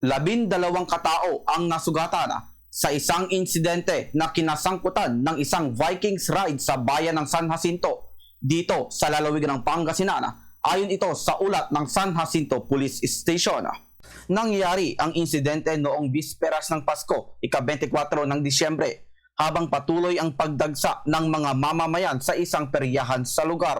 12 katao ang nasugatan sa isang insidente na kinasangkutan ng isang Vikings ride sa bayan ng San Jacinto dito sa lalawigan ng Pangasinan. Ayon ito sa ulat ng San Jacinto Police Station. Nangyari ang insidente noong bisperas ng Pasko, ika-24 ng Disyembre, habang patuloy ang pagdagsa ng mga mamamayan sa isang peryahan sa lugar.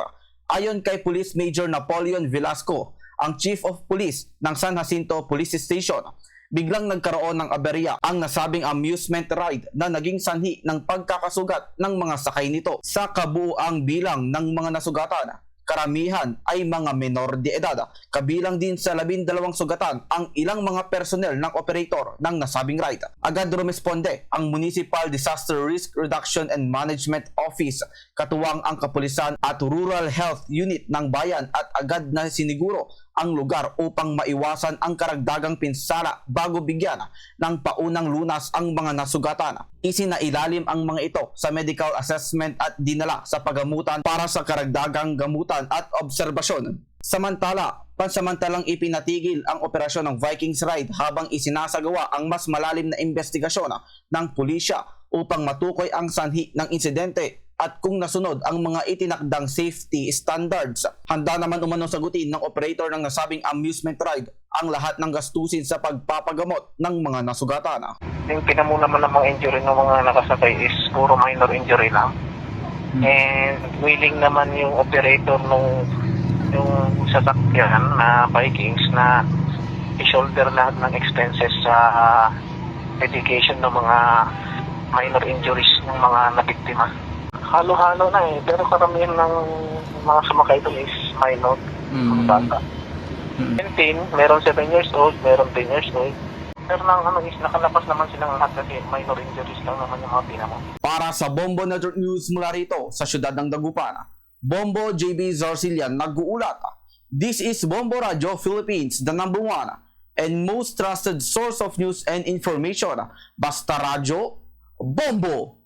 Ayon kay Police Major Napoleon Velasco, ang Chief of Police ng San Jacinto Police Station, biglang nagkaroon ng aberya ang nasabing amusement ride na naging sanhi ng pagkakasugat ng mga sakay nito. Sa kabuuang bilang ng mga nasugatan, karamihan ay mga menor de edad. Kabilang din sa 12 sugatan ang ilang mga personnel ng operator ng nasabing ride. Agad rumesponde ang Municipal Disaster Risk Reduction and Management Office, katuwang ang kapulisan at Rural Health Unit ng bayan at agad na siniguro ang lugar upang maiwasan ang karagdagang pinsala bago bigyan ng paunang lunas ang mga nasugatan. Isinailalim ang mga ito sa medical assessment at dinala sa pagamutan para sa karagdagang gamutan at obserbasyon. Samantala, pansamantalang ipinatigil ang operasyon ng Vikings Ride habang isinasagawa ang mas malalim na investigasyon ng pulisya upang matukoy ang sanhi ng insidente at kung nasunod ang mga itinakdang safety standards. Handa naman umano sagutin ng operator ng nasabing amusement ride ang lahat ng gastusin sa pagpapagamot ng mga nasugatan. Yung pinamuna naman ng mga injury ng mga nakasakay is puro minor injury lang. And willing naman yung operator nung yung sasakyan na Vikings na i-shoulder lahat ng expenses sa medication ng mga minor injuries ng mga nabiktima. Halo-halo na pero karamihan ng mga sumakay doon is minor, mga bata. 10, meron 7 years old, meron 10 years old. Pero is nakalabas naman silang lahat kasi minor injuries lang naman yung mga pinamo. Para sa Bombo Network News mula rito sa siyudad ng Dagupan, Bombo JB Zarcillian nag-uulat. This is Bombo Radio Philippines, the #1 and most trusted source of news and information. Basta Radyo, Bombo!